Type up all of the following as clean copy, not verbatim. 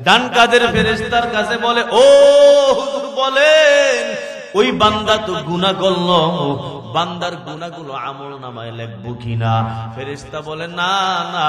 ডান কাদের ফেরেশতার কাছে বলে, ও হুজুর বলেন, ওই বান্দা তো গুনাহ করলো, বান্দার গুনাহগুলো আমল নামায় লিখবো কিনা? ফেরেশতা বলে, না না,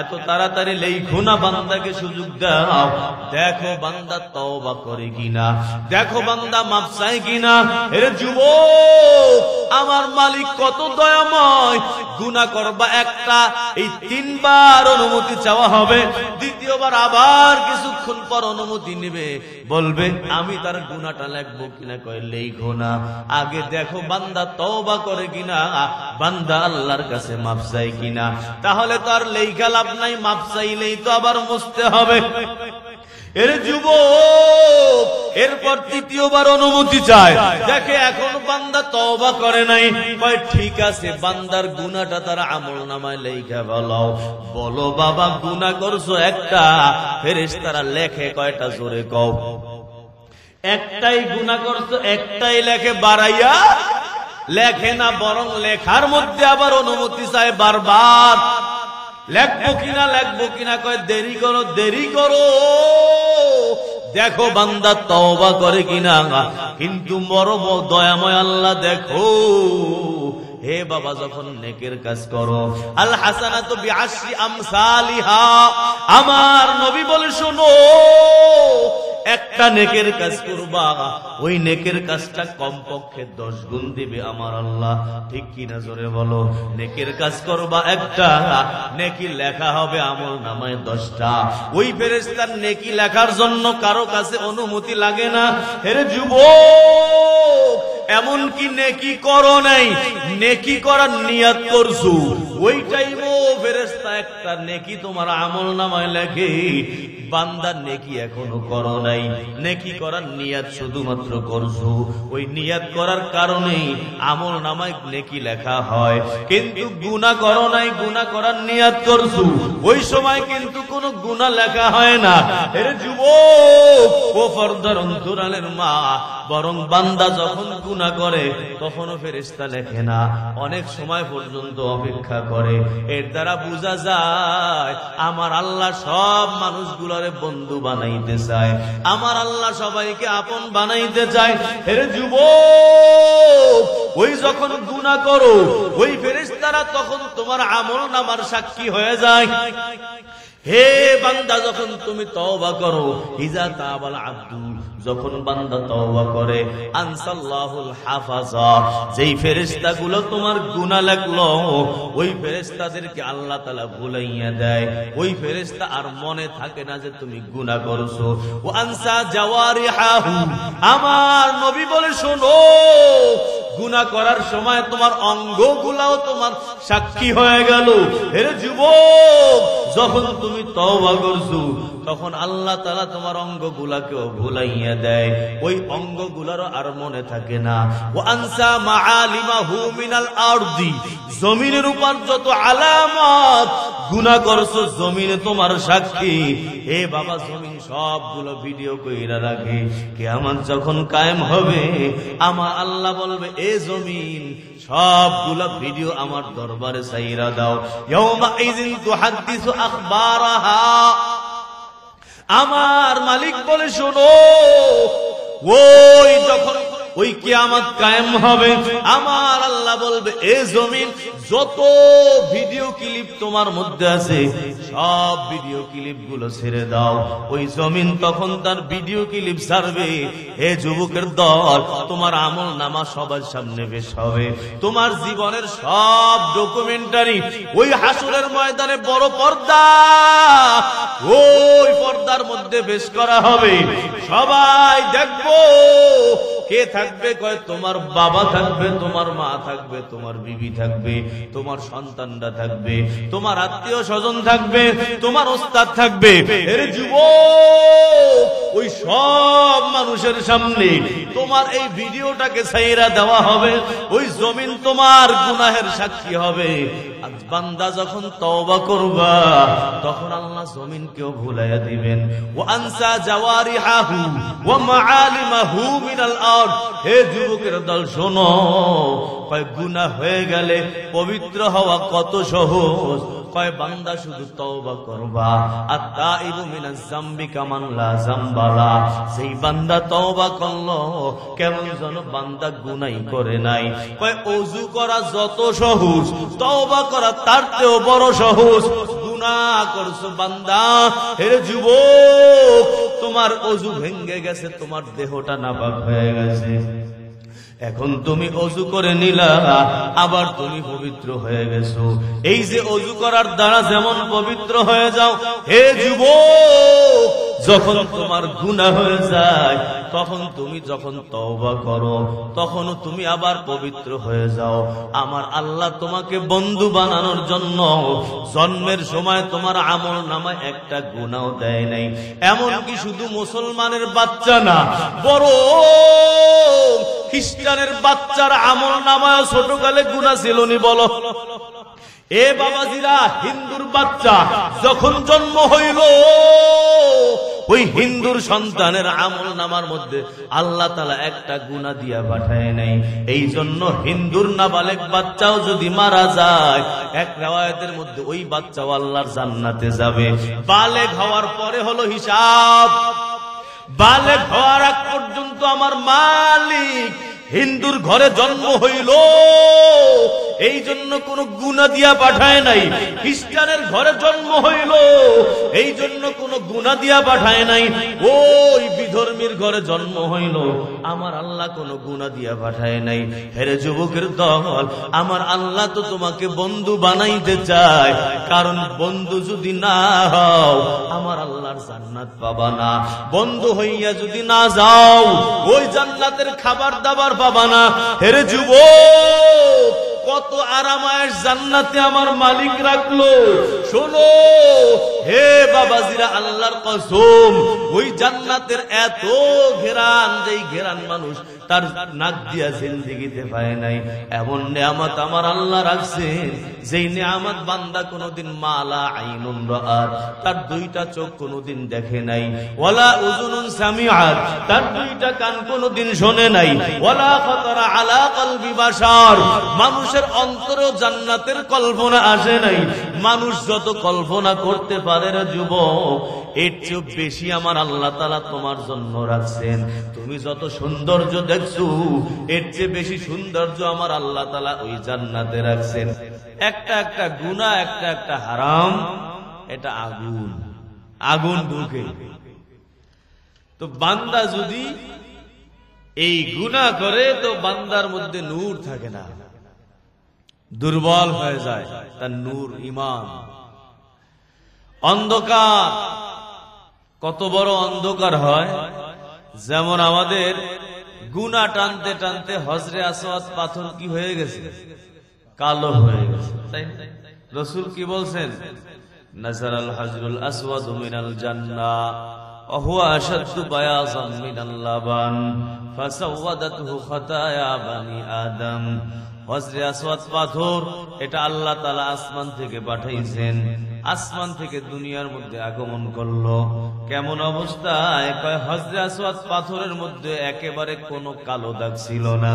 এত তাড়াতাড়ি লিখো না, বান্দাকে সুযোগ দাও, দেখো বান্দা তওবা করে কিনা, দেখো বান্দা মাফ চায় কিনা। এরে যুবক, আমার মালিক কত দয়াময়, গুনাহ করবা একটা, এই 3 বার অনুমতি চাওয়া হবে, দ্বিতীয়বার আবার কিছুক্ষণ পর অনুমতি নেবে, বলবে আমি তার গুনাহটা লিখবো কিনা, কয় লিখো না, আগে দেখো বান্দা তওবা করে কিনা, বান্দা আল্লাহর কাছে মাফ চায় কিনা। তাহলে তো আর লেখা লাভ নাই, মাফ চাইলেই তো আবার মুছতে হবে। এর যুবক এরপর তৃতীয়বার অনুমতি চায়, দেখে এখন বান্দা তওবা করে নাই, কয় ঠিক আছে, বান্দার গুনাহটা তার আমলনামায় লেখা বলো। বলো বাবা, গুনাহ করছো একটা, ফেরেশতারা লেখে কয়টা, জোরে কও। একটাই গুনাহ করছো, একটাই লেখে, বাড়াইয়া লেখে না, বরং লেখার মধ্যে আবার অনুমতি চায় বারবার, লেখবো কিনা লেখবো কিনা, কয় দেরি করো দেরি করো, দেখো বান্দা তওবা করে কিনা। কিন্তু মরব দয়াময় আল্লাহ দেখো, হে বাবা, যখন নেকের কাজ করো, আল হাসানাতু বিআশরি আমসালিহা, আমার নবী বলে শোনো, একটা নেকের কাজ করবা, ওই নেকের কাজটা কমপক্ষে 10 গুণ দিবে আমার আল্লাহ। ঠিক কিনা জোরে বলো। নেকের কাজ করবা একটা, নেকি লেখা হবে আমল নামায় 10টা। ওই ফেরেশতার নেকি লেখার জন্য কারো কাছে অনুমতি লাগে না। হে যুবক, এমনকি নেকি করো নাই, নেকি করার নিয়ত করছো, ওই টাইমও ফেরেশতা একটা নেকি তোমার আমল নামায় লেখে, বান্দার নেকি এখনো করো নাই, নেকি করার নিয়ত শুধুমাত্র করছো, ওই নিয়ত করার কারণেই আমল নামায় নেকি লেখা হয়। কিন্তু গুনাহ করো নাই, গুনাহ করার নিয়ত করছো, ওই সময় কিন্তু কোনো গুনাহ লেখা হয় না। এর যুবক ও পর্দার অন্তরালের মা, বরং বান্দা যখন গুনাহ করে তখনও ফেরেশতা লেখে না, অনেক সময় পর্যন্ত অপেক্ষা করে। এর দ্বারা বোঝা যায় আমার আল্লাহ সব মানুষগুলোরে বন্ধু বানাইতে চায়, আমার আল্লাহ সবাইকে আপন বানাইতে চায়। হে যুবক, ওই যখন গুনাহ করো, ওই ফেরেশতারা তখন তোমার আমলনামার সাক্ষী হয়ে যায়। হে বান্দা, যখন তুমি তওবা করো, ইজা তাবাল আব্দু, যখন বান্দা তওবা করে, আনসাল্লাহুল হাফাজা, যেই ফেরেশতাগুলো তোমার গুনাহ লাগলো, ওই ফেরেশতাদেরকে আল্লাহ তাআলা ভুলাইয়া দেয়। ওই ফেরেশতা আর মনে থাকে না যে তুমি গুনাহ করছো। ও আনসা জাওয়ারিহাহু, আমার নবী বলে শোনো, গুনাহ করার সময় তোমার অঙ্গগুলাও তোমার সাক্ষী হয়ে গেল। হে যুবক, যখন তুমি তওবা করছো, তখন আল্লাহ তাআলা তোমার অঙ্গগুলাকেও ভুলাইয়া দেয়, ওই অঙ্গগুলারও আর মনে থাকে না। ও আনসা মাআলিমাহু মিনাল আরদি, জমিনের উপর যত আলামত গুনাহ করছো, জমিনে তোমার সাক্ষী। হে বাবা, জমিন সবগুলো ভিডিও কইরা রাখে। কিয়ামত যখন কায়েম হবে, আমার আল্লাহ বলবে, এ জমিন সবগুলো ভিডিও আমার দরবারে ছাইরা দাও। ইয়াউমা ইযিন তুহাদ্দিসু আখবারাহা, আমার মালিক বলে শোনো, ওই যখন ওই কিয়ামত কায়েম হবে, আমার আল্লাহ বলবে, এ জমিন যত ভিডিও ক্লিপ তোমার মধ্যে আছে, সব ভিডিও ক্লিপ গুলো ছেড়ে দাও। ওই জমিন তখন তার ভিডিও ক্লিপ ছাড়বে। হে যুবকের দল, তোমার আমল নামা সবার সামনে পেশ হবে, তোমার জীবনের সব ডকুমেন্টারি ওই হাসরের ময়দানে বড় পর্দা, ওই পর্দার মধ্যে পেশ করা হবে। সবাই দেখবো, কে থাকবে? কয় তোমার বাবা থাকবে, তোমার মা থাকবে, তোমার বিবি থাকবে, তোমার সন্তানরা থাকবে, তোমার আত্মীয় স্বজন থাকবে, তোমার ওস্তাদ থাকবে। এর যুবক, ওই সব মানুষের সামনে তোমার এই ভিডিওটাকে ছাইরা দেওয়া হবে। ওই জমিন তোমার গুনাহের সাক্ষী হবে। আজ বান্দা যখন তওবা করবা, তখন আল্লাহ জমিনকেও ভুলাইয়া দিবেন। ওয়া আনসা জাওয়ারিহাহু ওয়া মাআলিমাহু মিনাল আরদ। হে যুবকের দল শোনো, কয় গুনাহ হয়ে গেলে পবিত্র হওয়া কত সহজ, কয় বান্দা শুধু তওবা করবা, আত-তাইবু মিনাজ যামবি কামান লা যামবালা, সেই বান্দা তওবা করলো কেমন যেন বান্দা গুনাহ করে নাই। কয় ওযু করা যত সহজ, তওবা করা তার চেয়েও বড় সহজ। গুনাহ করছো বান্দা, হে যুবক, তোমার ওযু ভেঙে গেছে, তোমার দেহটা নাপাক হয়ে গেছে, এখন তুমি ওযু করে নিলা, আবার তুমি পবিত্র হয়ে গেছো। এই যে ওযু করার দ্বারা যেমন পবিত্র হয়ে যাও, হে যুবক, যখন তোমার গুনাহ হয়ে যায়, তখন তুমি যখন তওবা করো, তখনও তুমি আবার পবিত্র হয়ে যাও। আমার আল্লাহ তোমাকে বন্ধু বানানোর জন্য জন্মের সময় তোমার আমল নামায় একটা গুনাহ দেয় নাই। এমনকি শুধু মুসলমানের বাচ্চা না, বড় খ্রিস্টানের বাচ্চার আমল নামায় ছোটকালে গুনাহ ছিল নি বলো? এ বাবাজিরা, হিন্দুর বাচ্চা যখন জন্ম হইল, ওই হিন্দুর সন্তানের আমল নামার মধ্যে আল্লাহ তাআলা একটা গুনাহ দিয়া পাঠায় নাই। এই জন্য হিন্দুর নাবালেগ বাচ্চাও যদি মারা যায়, এক riwayতের মধ্যে ওই বাচ্চাও আল্লাহর জান্নাতে যাবে। বালেগ হওয়ার পরে হলো হিসাব। বালেগ হওয়ার আগ পর্যন্ত আমার মালিক হিন্দুর ঘরে জন্ম হইল, এই জন্য কোন গুনাহ দিয়া পাঠায় নাই। খ্রিস্টানের ঘরে জন্ম হইল, এই জন্য কোন গুনাহ দিয়া পাঠায় নাই। ওই বিধর্মীর ঘরে জন্ম হইল, আমার আল্লাহ কোন গুনাহ দিয়া পাঠায় নাই। হেরে যুবকের দল, আমার আল্লাহ তো তোমাকে বন্ধু বানাইতে চায়, কারণ বন্ধু যদি না হও, আমার আল্লাহর জান্নাত পাবা না। বন্ধু হইয়া যদি না যাও, ওই জান্নাতের খাবার দাবার পাবা না। হেরে যুবক, কত আরামায়েশ জান্নাতে আমার মালিক রাখলো। শোনো হে বাবাজিরা, আল্লাহর কসম, ওই জান্নাতের এত ঘেরান, যেই ঘেরান মানুষ তার নাক দিয়া জিন্দেগিতে পায় নাই। এমন নেয়ামত আমার আল্লাহ রাখছেন, যেই নেয়ামত বান্দা কোনদিন মালা আইনুন রাআত, তার দুইটা চোখ কোনদিন দেখে নাই, ওয়ালা উযুনুন সামিআত, তার দুইটা কান কোনদিন শোনে নাই, ওয়ালা খাতারা আলা কলবি বাশার, মানুষের অন্তরেও জান্নাতের কল্পনা আসে নাই। মানুষ যত কল্পনা করতে পারে রে যুবক, এর চেয়ে বেশি আমার আল্লাহ তাআলা তোমার জন্য রাখছেন। তুমি যত সৌন্দর্য দেখছো, এর চেয়ে বেশি সৌন্দর্য আমার আল্লাহ তাআলা ওই জান্নাতে রাখছেন। একটা একটা গুনাহ, একটা একটা হারাম, এটা আগুন, আগুন ঢুকে। তো বান্দা যদি এই গুনাহ করে, তো বান্দার মধ্যে নূর থাকে না, দুর্বল হয়ে যায় তার নূর, ঈমান। অন্ধকার, কত বড় অন্ধকার হয়, যেমন আমাদের গুনাহ টানতে টানতে হজরে আসওয়াদ পাথর কি হয়ে গেছে, কালো হয়ে গেছে, তাই না? রাসূল কি বলছেন? নাজারাল হাজরুল আসওয়াদ মিনাল জান্নাহ ওয়া হুয়া আশাদ্দু বায়াযান মিনাল লাবান ফাসাওয়াদাতহু খাতায়া বানি আদম। হজরে আসওয়াদ পাথর, এটা আল্লাহ তাআলা আসমান থেকে পাঠাইছেন, আসমান থেকে দুনিয়ার মধ্যে আগমন করলো। কেমন অবস্থায়? কয় হজরে আসওয়াদ পাথরের মধ্যে একেবারে কোনো কালো দাগ ছিল না।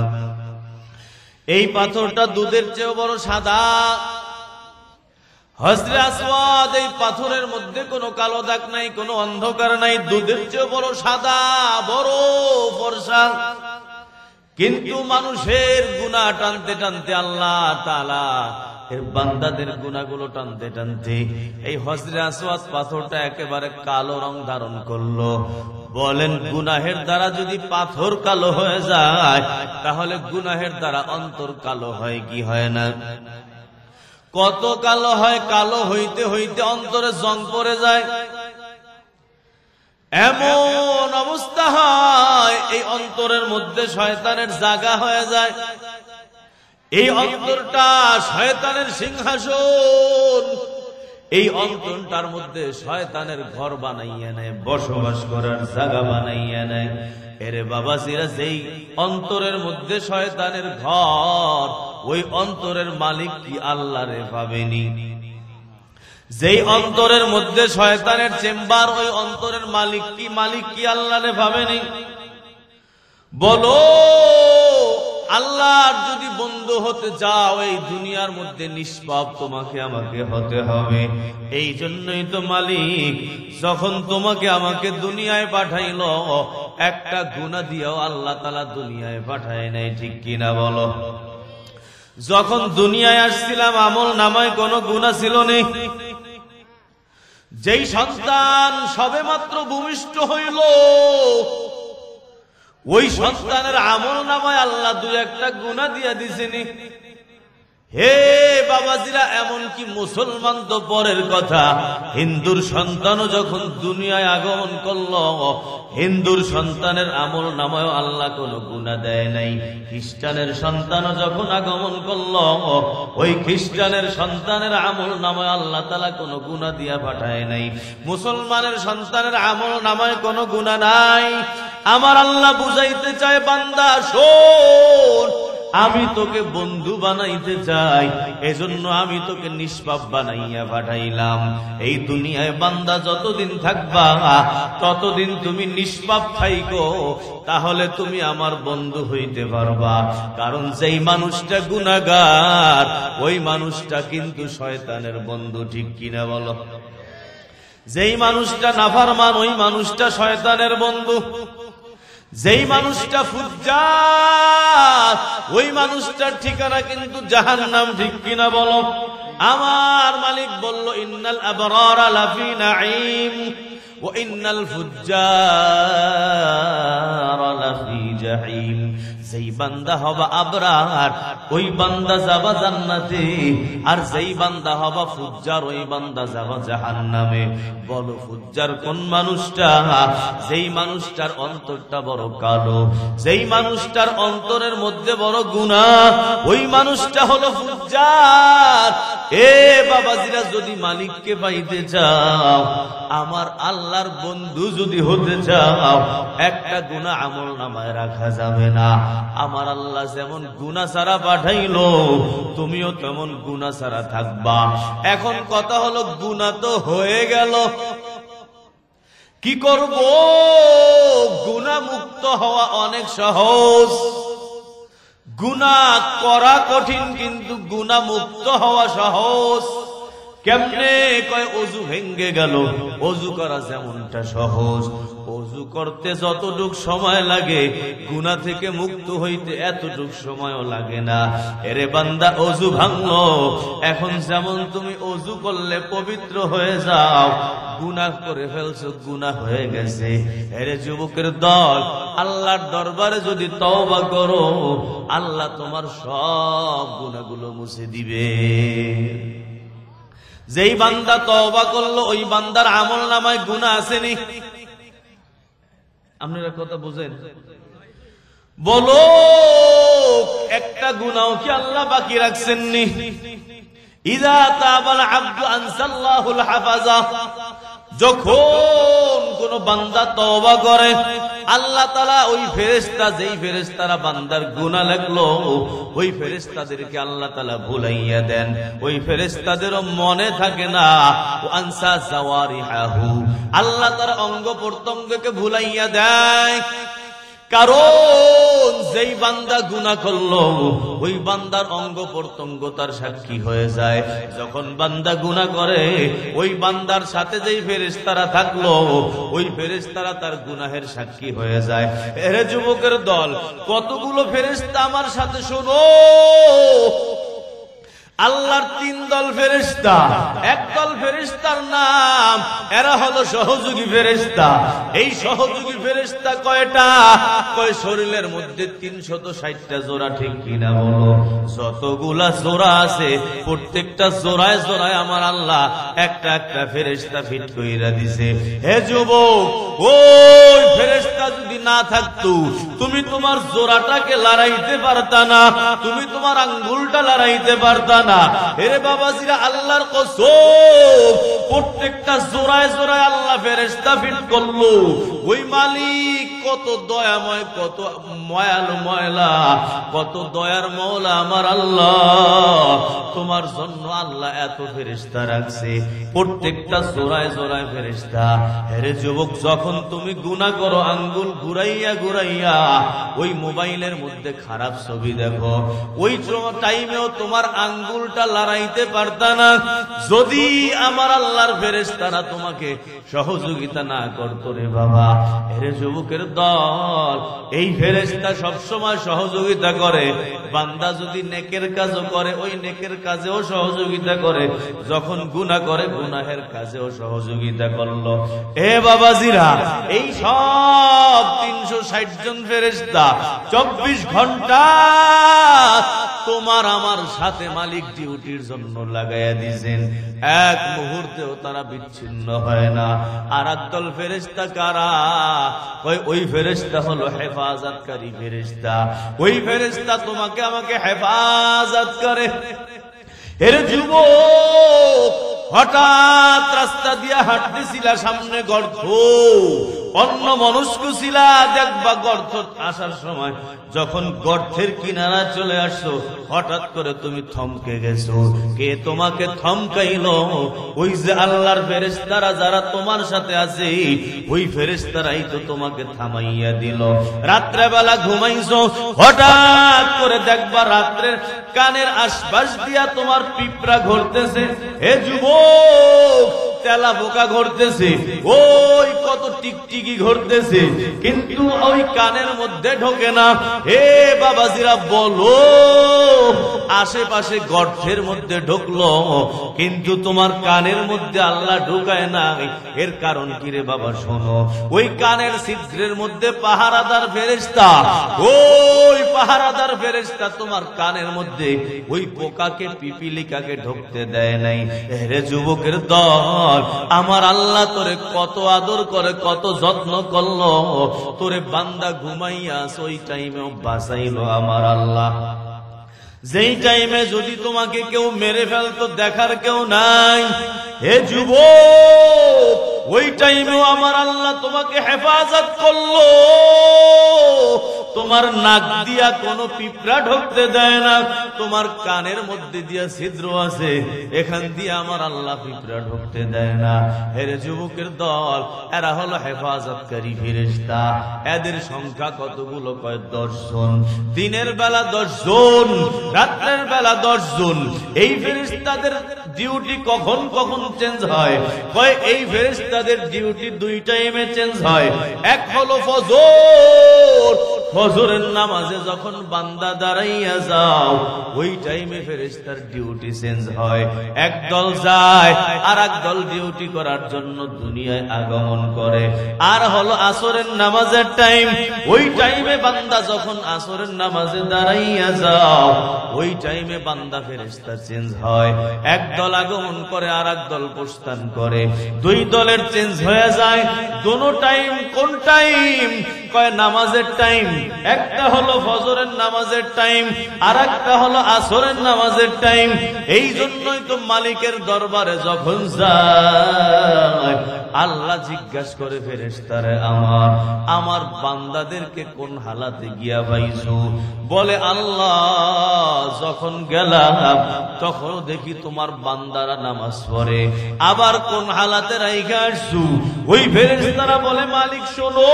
এই পাথরটা দুধের চেয়েও বড় সাদা। হজরে আসওয়াদ, এই পাথরের মধ্যে কোনো কালো দাগ নাই, কোনো অন্ধকার নাই, দুধের চেয়েও বড় সাদা, বড় ফর্সা। কিন্তু মানুষের গুনাহ টানতে টানতে আল্লাহ তাআলা এর বান্দাদের গুনাহগুলো টানতে টানতে এই হজরে আসওয়াদ পাথরটা একেবারে কালো রং ধারণ করলো। বলেন, গুনাহের দ্বারা যদি পাথর কালো হয়ে যায়, তাহলে গুনাহের দ্বারা অন্তর কালো হয় কি হয় না? কত কালো হয়, কালো হইতে হইতে অন্তরে জং পড়ে যায়। এমন অবস্থা হয়, এই অন্তরের মধ্যে শয়তানের জায়গা হয়ে যায়। এই অন্তরটা শয়তানের সিংহাসন, এই অন্তরটার মধ্যে শয়তানের ঘর বানাইয়া নেয়, বসবাস করার জায়গা বানাইয়া নেয়। এরে বাবাজিরা, যেই অন্তরের মধ্যে শয়তানের ঘর, ওই অন্তরের মালিক কি আল্লাহ রে পাবেনি? যেই অন্তরের মধ্যে শয়তানের চেম্বার, ওই অন্তরের মালিক কি আল্লাহ রে ভাবেনি? বলো, আল্লাহর যদি বন্ধু হতে যাও এই দুনিয়ার মধ্যে নিষ্পাপ তোমাকে আমাকে হতে হবে। এই জন্যই তো মালিক যখন তোমাকে আমাকে দুনিয়ায় পাঠাইলো একটা গুনাহ দিয়েও আল্লাহ তাআলা দুনিয়ায় পাঠায় নাই, ঠিক কিনা বলো? যখন দুনিয়ায় আসছিলাম আমল নামায় কোনো গুনাহ ছিল না। যেই সন্তান সবেমাত্র ভূমিষ্ঠ হইল ওই সন্তানের আমল নামায় আল্লাহ দুই একটা গুনাহ দিয়া দিছেনি। হে বাবাজিরা, এমনকি মুসলমান তো পরের কথা, হিন্দুর সন্তানও যখন দুনিয়ায় আগমন করলো হিন্দুর সন্তানের আমল নামায় আল্লাহ কোনো গুনাহ দেয় নাই। খ্রিস্টানের সন্তানও যখন আগমন করলো ওই খ্রিস্টানের সন্তানের আমল নামায় আল্লাহ তাআলা কোনো গুনাহ দিয়া পাঠায় নাই। মুসলমানের সন্তানের আমল নামায় কোনো গুনাহ নাই। আমার আল্লাহ বুঝাইতে চায়, বান্দা শোন, আমি তোকে বন্ধু বানাইতে চাই, এজন্য আমি তোকে নিষ্পাপ বানাইয়া পাঠাইলাম। এই দুনিয়ায় বান্দা যতদিন থাকবা ততদিন তুমি নিষ্পাপ থাইকো, তাহলে তুমি আমার বন্ধু হইতে পারবা। কারণ যেই মানুষটা গুনাহগার ওই মানুষটা কিন্তু শয়তানের বন্ধু, ঠিক কিনা বলো? যেই মানুষটা নাফরমান ওই মানুষটা শয়তানের বন্ধু। যেই মানুষটা ফুজ্জার ওই মানুষটার ঠিকানা কিন্তু জাহান্নাম, ঠিক কিনা বলো? আমার মালিক বলল, ইন্নাল আবরারা লাফি নাঈম ওয়া ইন্নাল ফুজ্জারা লাফি জাহিম। যেই বান্দা হবা আবরার ওই বান্দা যাবা জান্নাতে, আর যেই বান্দা হবা ফুজ্জার ওই বান্দা যাবা জাহান্নামে। বলো ফুজ্জার কোন মানুষটা? যেই মানুষটার অন্তরটা বড় কালো, যেই মানুষটার অন্তরের মধ্যে বড় গুনাহ, ওই মানুষটা হলো ফুজ্জার। এ বাবাজিরা, যদি মালিককে পাইতে চাও, আমার আল্লাহর বন্ধু যদি হতে চাও, একটা গুনাহ আমল নামায় রাখা যাবে না। আমার আল্লাহ যেমন গুনাহ ছাড়া পাঠাইলো তুমিও তেমন গুনাহ ছাড়া থাকবা। এখন কথা হলো, গুনাহ তো হয়ে গেল, কি করব? গুনাহ মুক্ত হওয়া অনেক সহজ, গুনাহ করা কঠিন, কিন্তু গুনাহ মুক্ত হওয়া সহজ। কেমনে? কয় ওযু ভেঙ্গে গেল, ওযু করা যেমনটা সহজ, ওযু করতে যতটুক সময় লাগে গুনাহ থেকে মুক্ত হইতে এতটুক সময়ও লাগে না। এরে বান্দা, ওযু ভাঙলো, এখন যেমন তুমি ওযু করলে পবিত্র হয়ে যাও, গুনাহ করে ফেলছো, গুনাহ হয়ে গেছে। এরে যুবকের দল, আল্লাহর দরবারে যদি তওবা করো আল্লাহ তোমার সব গুনাহগুলো মুছে দিবে। যেই বান্দা তওবা করলো ওই বান্দার আমল নামায় গুনাহ আসেনি। আপনারা কথা বুঝেন? বলো, একটা গুনাহ কি আল্লাহ বাকি রাখছেননি? ইযা তাবাল আবদু আনসাল্লাহুল হাফাজা, যখন কোন বান্দা তওবা করে আল্লাহ তাআলা ওই ফেরেশতা, যেই ফেরেশতারা বান্দার গুনাহ লাগলো ওই ফেরেশতাদেরকে আল্লাহ তাআলা ভুলাইয়া দেন। ওই ফেরেশতাদেরও মনে থাকে না। ও আনসা জাওয়ারিহাহু, আল্লাহ তার অঙ্গ প্রত্যঙ্গকে ভুলাইয়া দেয়। কারণ যেই বান্দা গুনাহ করলো ওই বান্দার অঙ্গ প্রত্যঙ্গ তার সাক্ষী হয়ে যায়। যখন বান্দা গুনাহ করে ওই বান্দার সাথে যেই ফেরেশতারা থাকলো ওই ফেরেশতারা তার গুনাহের সাক্ষী হয়ে যায়। এরে যুবকের দল, কতগুলো ফেরেশতা আমার সাথে শোনো। আল্লাহর তিন দল ফেরেশতা। এক দল ফেরেশতার নাম, এরা হলো সহযোগী ফেরেশতা। এই সহযোগী ফেরেশতা কয়টা? কয় শরীরের মধ্যে 360টা জোড়া, ঠিক কিনা বলো? যতগুলা জোড়া আছে প্রত্যেকটা জোড়ায় জোড়ায় আমার আল্লাহ একটা একটা ফেরেশতা ফিট কইরা দিছে। হে যুবক, ওই ফেরেশতা যদি না থাকতো তুমি তোমার জোড়াটাকে লড়াইতে পারতা না, তুমি তোমার আঙ্গুলটা লড়াইতে পারতা না। এরে বাবাজিরা, আল্লাহর কসম, প্রত্যেকটা জোড়ায় জোড়ায় আল্লাহ ফেরেশতা ফিট করলো। ওই মালিক কত দয়াময়, কত মায়ালু ময়লা, কত দয়ার মওলা আমার আল্লাহ। তোমার জন্য আল্লাহ এত ফেরেশতা রাখছে, প্রত্যেকটা জোড়ায় জোড়ায় ফেরেশতা। আরে যুবক, যখন তুমি গুনাহ করো আঙ্গুল ঘুরাইয়া ঘুরাইয়া ওই মোবাইলের মধ্যে খারাপ ছবি দেখো, ওই টাইমেও তোমার আঙ্গুলটা লড়াইতে পারতা না যদি আমার আল্লাহর ফেরেশতারা তোমাকে সহযোগিতা না করতো রে বাবা। এরে যুবকের দল, এই ফেরেশতা সবসময় সহযোগিতা করে। বান্দা যদি নেকের কাজও করে ওই নেকের কাজেও সহযোগিতা করে, যখন গুনাহ করে গুনাহের কাজেও সহযোগিতা করলো। এ বাবাজিরা, এই সব 360 জন ফেরেশতা 24 ঘন্টা তোমার আমার সাথে মালিক ডিউটির জন্য লাগাইয়া দিয়েছেন। এক মুহূর্তেও তারা বিচ্ছিন্ন হয় না। আর একদল ফেরেশতা কারা? ওই ফেরেশতা হলো হেফাজতকারী ফেরেশতা। ওই ফেরেশতা তোমাকে আমাকে হেফাজত করে। এর যুবক, হঠাৎ রাস্তা দিয়া হাঁটতেছিলা, সামনে গর্ত, অন্য মনস্ক ছিলা, দেখবা গর্ত আসার সময় যখন গর্তের কিনারা চলে আসছো হঠাৎ করে তুমি থমকে গেছো। কে তোমাকে থমকাইলো? ওই যে আল্লাহর ফেরেশতারা যারা তোমার সাথে আছে, ওই ফেরেশতারাই তো তোমাকে থামাইয়া দিল। রাত্রে বেলা ঘুমাইছো, হঠাৎ করে দেখবা রাত্রের কানের আশপাশ দিয়া তোমার পিঁপড়া ঘুরতেছে। হে যুবক, তেলা পোকা ঘুরতেছে, ওই কত টিকটিকি ঘুরতেছে, কিন্তু ওই কানের মধ্যে ঢোকে না। হে বাবাজিরা বলো, আশেপাশে গর্তের মধ্যে ঢুকলো কিন্তু তোমার কানের মধ্যে আল্লাহ ঢুকায় নাই। এর কারণ কি রে বাবা? শোনো, ওই কানের ছিদ্রের মধ্যে পাহারাদার ফেরেশতা, ওই পাহারাদার ফেরেশতা তোমার কানের মধ্যে ওই পোকাকে পিপিলিকাকে ঢুকতে দেয় নাই। রে যুবকের দল, আমার আল্লাহ তোরে কত আদর করে, কত যত্ন করলো, তোরে বান্দা ঘুমাইয়া ওই টাইমেও বাঁচাইলো আমার আল্লাহ। যেই টাইমে যদি তোমাকে কেউ মেরে ফেলতো, দেখার কেউ নাই, হে যুবক, ওই টাইমেও আমার আল্লাহ তোমাকে হেফাজত করলো। তোমার নাক দিয়া কোনো পিঁপড়া ঢুকতে দেয় না, তোমার কানের মধ্যে দিয়া ছিদ্র আছে, এখান দিয়ে আমার আল্লাহ পিঁপড়া ঢুকতে দেয় না। হেরে যুবকের দল, এরা হলো হেফাজতকারী ফেরেশতা। এদের সংখ্যা কতগুলো? কয় 10 জন। দিনের বেলা 10 জন, রাত্রের বেলা 10 জন। এই ফেরেশতাদের ডিউটি কখন কখন চেঞ্জ হয়? কয় এই ফেরেশতাদের ডিউটি 2 টাইমে চেঞ্জ হয়। এক হলো ফজর, ফজরের নামাজে যখন বান্দা দাঁড়াইয়া যাও ওই টাইমে ফেরেশতার ডিউটি চেঞ্জ হয়। এক দল যায় আর এক দল ডিউটি করার জন্য দুনিয়ায় আগমন করে। আর হলো আসরের নামাজের টাইম, ওই টাইমে বান্দা যখন আসরের নামাজে দাঁড়াইয়া যাও ওই টাইমে বান্দা ফেরেশতা চেঞ্জ হয়। এক দল আগমন করে আর এক দল প্রস্থান করে। 2 দলের চেঞ্জ হয়ে যায়। দোনো টাইম কোন টাইম? কয় নামাজের টাইম। একটা হলো ফজরের নামাজের টাইম আর একটা হলো আসরের নামাজের টাইম। এই জন্যই তো মালিকের দরবারে যখন যায় আল্লাহ জিজ্ঞাসা করে ফেরেশতারে, আমার বান্দাদেরকে কোন হালাতে গিয়া পাইছো? বলে আল্লাহ, যখন গেলাম তখন দেখি তোমার বান্দারা নামাজ পড়ে। আবার কোন হালাতে রাইখা আসছো? ওই ফেরেশতারা বলে মালিক শোনো,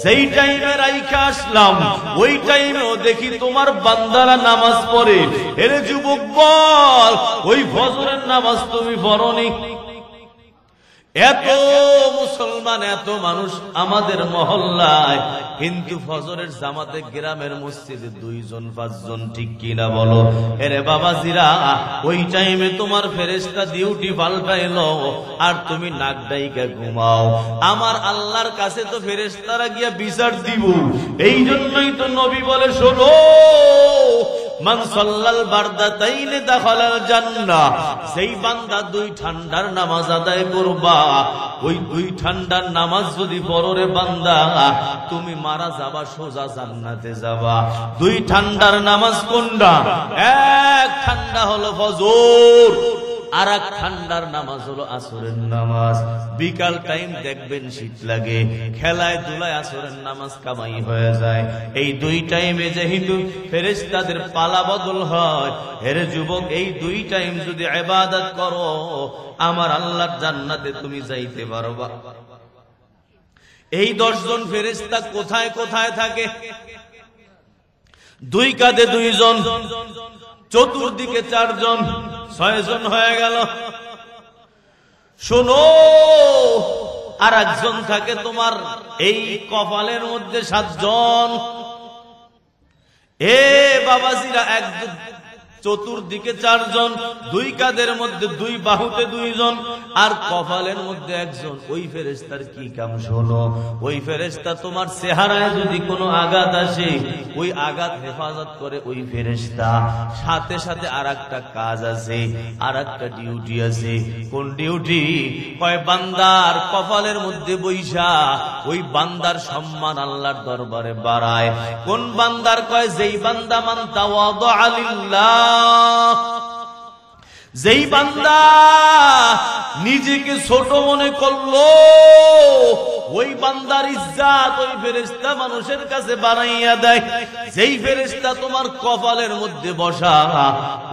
যেই টাইমে রাইখা আসলাম ওই টাইমেও দেখি তোমার বান্দারা নামাজ পড়ে। এরে যুবক বল, ওই ফজরের নামাজ তুমি পড়নি? এত মুসলমান, এত মানুষ আমাদের মহল্লায়, কিন্তু ফজরের জামাতে গ্রামের মসজিদে 2 জন 5 জন, ঠিক কিনা বলো? এরে বাবাজিরা, ওই টাইমে তোমার ফেরেশতা ডিউটি পাল্টাইলো আর তুমি নাক ডাইকা ঘুমাও। আমার আল্লাহর কাছে তো ফেরেশতারা গিয়া বিচার দিব। এই জন্যই তো নবী বলে, শোনো, মান সাল্লাল বারদাতাইনে দাখালাল জান্নাহ, সেই বান্দা 2 ঠান্ডার নামাজ আদায় করবা, ওই 2 ঠান্ডার নামাজ যদি পড়ো রে বান্দা, তুমি মারা যাবা, সোজা জান্নাতে যাবা। 2 ঠান্ডার নামাজ কোনটা? এক ঠান্ডা হলো ফজর, আর এক ঠান্ডার নামাজ হলো আসরের নামাজ। বিকাল টাইম দেখবেন শীত লাগে, খেলায় ধুলায় আসরের নামাজ কামাই হয়ে যায়। এই 2 টাইমে যেহেতু ফেরেশতাদের পালা বদল হয়, হেরে যুবক, এই 2 টাইম যদি ইবাদত করো আমার আল্লাহর জান্নাতে তুমি যাইতে পারবা। এই 10 জন ফেরেশতা কোথায় কোথায় থাকে? 2 কাঁধে 2 জন, চতুর্দিকে 4 জন, 6 জন হয়ে গেল। শোনো, আর একজন থাকে তোমার এই কপালের মধ্যে 7 জন। এ বাবাজিরা, চতুর্দিকে 4 জন, 2 কাঁধের মধ্যে 2, বাহুতে 2 জন, আর কপালের মধ্যে 1 জন। ওই ফেরেশতার কি কাম শোনো? ওই ফেরেশতা তোমার চেহারায় যদি কোনো আঘাত আসে, ওই আঘাত হেফাজত করে ওই ফেরেশতা। সাথে সাথে আরেকটা কাজ আছে, আরেকটা ডিউটি আছে। কোন ডিউটি? কয় বান্দার কপালের মধ্যে বৈশা ওই বান্দার সম্মান আল্লাহর দরবারে বাড়ায়। কোন বান্দার? কয় যেই বান্দা মান তাওয়াদা লিল্লাহ, যেই বান্দা নিজেকে ছোট মনে করলো, ওই বান্দার ইজ্জত ওই ফেরেশতা মানুষের কাছে বাড়াইয়া দেয়। যেই ফেরেশতা তোমার কপালের মধ্যে বসা,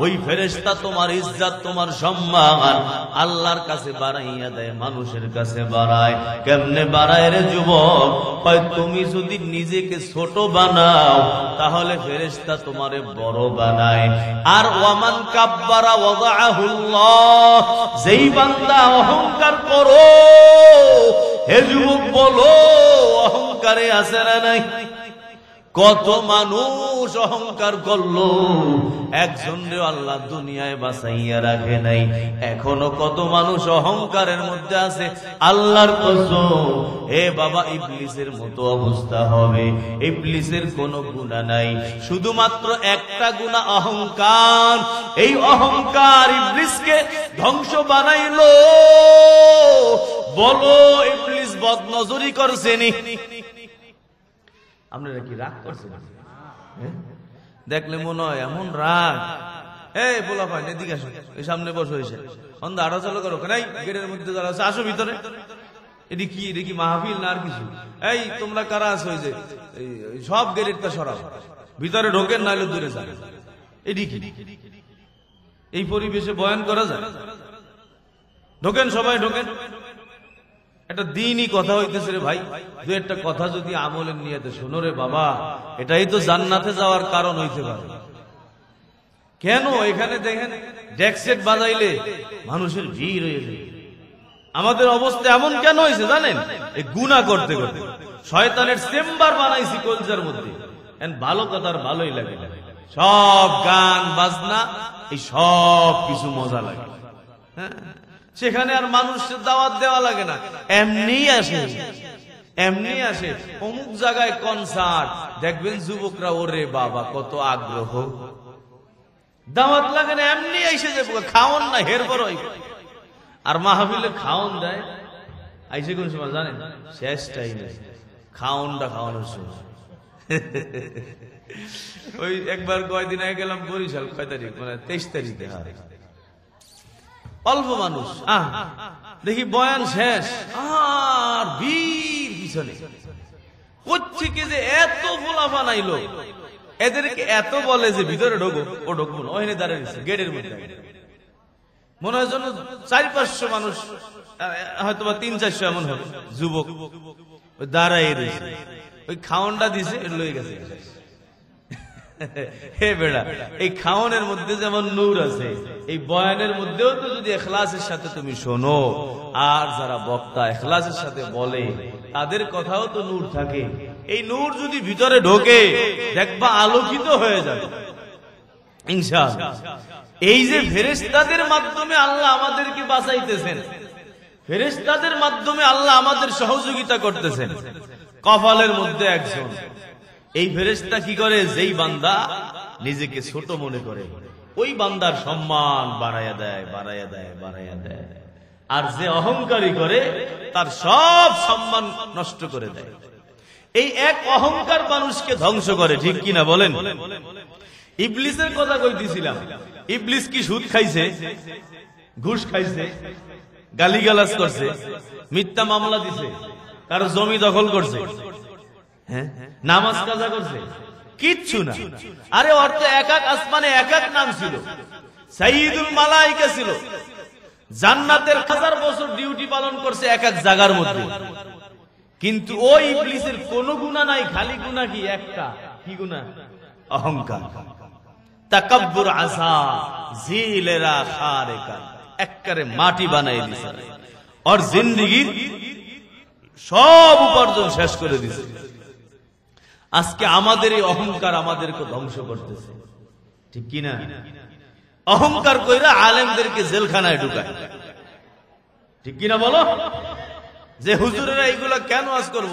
ওই ফেরেশতা তোমার ইজ্জত তোমার সম্মান আল্লাহর কাছে বাড়াইয়া দেয়, মানুষের কাছে বাড়ায়। কেমনে বাড়ায় রে যুবক? কয় তুমি যদি নিজেকে ছোট বানাও, তাহলে ফেরেশতা তোমারে বড় বানায়। আর ওয়ামান কাব্বারা ওয়াদাহুল্লাহ, যেই বান্দা অহংকার করো, হে যুবক বলো অহংকারে আছে না নাই? কত মানুষ অহংকার করলো, একজনও আল্লাহ দুনিয়ায় বাঁচাইয়া রাখে নাই। এখনো কত মানুষ অহংকারের মধ্যে আছে। আল্লাহর কসম, হে বাবা, ইবলিসের মতো অবস্থা হবে। ইবলিসের কোনো গুনাহ নাই, শুধুমাত্র একটা গুনাহ, অহংকার। এই অহংকার ইবলিসকে ধ্বংস বানাইলো। বলো, ইবলিস বদনজরি করছেনি? আপনারা কি রাগ করছেন? দেখলে মনে হয় এমন রাগ। এই বলা ভাই, এদিকে আসো, এই সামনে বসো, এসে অন্ধ আড়া চালু করো। নাই, গেটের মধ্যে যারা আছে আসো ভিতরে। এটি কি মাহফিল না আর কিছু? এই তোমরা কারা আছো? ওই যে সব গেটেরটা সরাও, ভিতরে ঢোকেন, নাইলে দূরে যান। এটি কি? এই পরিবেশে বয়ান করা যায়? ঢোকেন, সবাই ঢোকেন। একটা দিনই কথা হইতেছে রে ভাই, 2-1টা কথা যদি আমলের নিয়তে শোনো রে বাবা, এটাই তো জান্নাতে যাওয়ার কারণ হইতে পারে। কেন এখানে দেখেন ডেকসেট বাজাইলে মানুষের ভিড় হয়ে যায়। আমাদের অবস্থা এমন কেন হয়েছে জানেন? এই গুনাহ করতে করতে শয়তানের চেম্বার বানাইছি কলজার মধ্যে। ভালো কথার ভালোই লাগে, সব গান বাজনা এই সব কিছু মজা লাগে। হ্যাঁ, সেখানে আর মানুষের দাওয়াত দেওয়া লাগে না, এমনি আসে, এমনি আসে। অমুক জায়গায় কনসার্ট, দেখবেন যুবকরা ওরে বাবা কত আগ্রহ, দাওয়াত লাগে না, এমনি এসে যাবো। খাওন না হের বড়। আর মাহফিলে খাওন দেয় আইসে কোন সময় জানেন? শেষ টাইমে খাওনটা খাওয়ানোর সময়। ওই একবার কয়দিন আগে গেলাম বরিশাল, কয় তারিখ, মানে 23 তারিখে। অল্প মানুষ, দেখি বয়ান শেষ, আর ভিড় পিছনে। কোত্থেকে যে এত ফোলা বানাইলো, এদেরকে এত বলে যে ভিতরে ঢোকো, ও ঢোকবো না, ওখানে দাঁড়িয়ে দিচ্ছে গেটের মধ্যে। মনে হয় যেন 400-500 মানুষ, হয়তো বা 300-400 এমন হবে যুবক দাঁড়াই রয়েছে। ওই খাওয়ানটা দিছে, লয়ে গেছে। হে বেড়া, এই খাওয়ানের মধ্যে যেমন নূর আছে, এই বয়ানের মধ্যেও তো যদি ইখলাসের সাথে তুমি শোনো, আর যারা বক্তা ইখলাসের সাথে বলে, তাদের কথাও তো নূর থাকে। এই নূর যদি ভিতরে ঢোকে, দেখবা আলোকিত হয়ে যাবে ইনশাআল্লাহ। এই যে ফেরেশতাদের মাধ্যমে আল্লাহ আমাদেরকে বাঁচাইতেছেন, ফেরেশতাদের মাধ্যমে আল্লাহ আমাদের সহযোগিতা করতেছেন। কপালের মধ্যে একজন, এই ফেরেশতা কি করে? যেই বান্দা নিজেকে ছোট মনে করে, ওই বান্দার সম্মান বাড়াইয়া দেয়, বাড়াইয়া দেয়, বাড়াইয়া দেয়। আর যে অহংকারী করে, তার সব সম্মান নষ্ট করে দেয়। এই এক অহংকার মানুষকে ধ্বংস করে, ঠিক কিনা বলেন? ইবলিসের কথা কইতেছিলাম। ইবলিস কি সুদ খাইছে, ঘুষ খাইছে, গালিগালাজ করছে, মিথ্যা মামলা দিছে, কারো জমি দখল করছে, হ্যাঁ, নামাজ কাজা করছে? কিচ্ছু না। আরে ওর তো এক এক আসমানে এক এক নাম ছিল, সাইয়্যিদুল মালায়েকা ছিল, জান্নাতের 1000 বছর ডিউটি পালন করছে এক এক জায়গার মধ্যে। কিন্তু ওই ইবলিসের কোনো গুনাহ নাই, খালি গুনাহ কি একটা, কি গুনাহ? অহংকার। তাকাব্বুর আসা জিলেরা খারেকা, একবারে মাটি বানাই দিছে আর জিন্দেগীর সব উপার্জন শেষ করে দিছে। আজকে আমাদের এই অহংকার আমাদেরকে ধ্বংস করতেছে, ঠিক কি না? অহংকার কইরা আলেমদেরকে জেলখানায় ঢুকায়, ঠিক কি না বলো? যে হুজুরেরা এইগুলা কেন ওয়াজ করব?